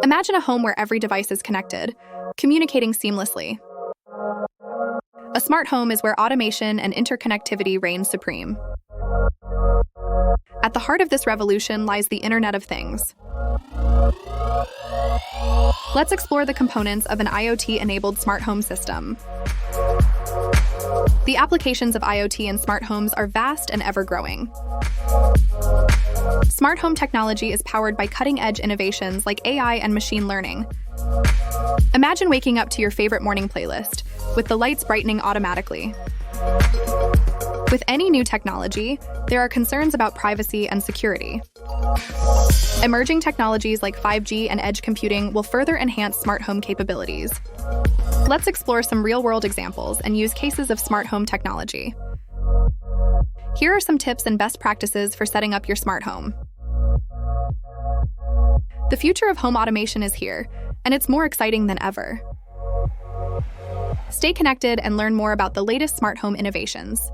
Imagine a home where every device is connected, communicating seamlessly. A smart home is where automation and interconnectivity reign supreme. At the heart of this revolution lies the Internet of Things. Let's explore the components of an IoT-enabled smart home system. The applications of IoT in smart homes are vast and ever-growing. Smart home technology is powered by cutting-edge innovations like AI and machine learning. Imagine waking up to your favorite morning playlist, with the lights brightening automatically. With any new technology, there are concerns about privacy and security. Emerging technologies like 5G and edge computing will further enhance smart home capabilities. Let's explore some real-world examples and use cases of smart home technology. Here are some tips and best practices for setting up your smart home. The future of home automation is here, and it's more exciting than ever. Stay connected and learn more about the latest smart home innovations.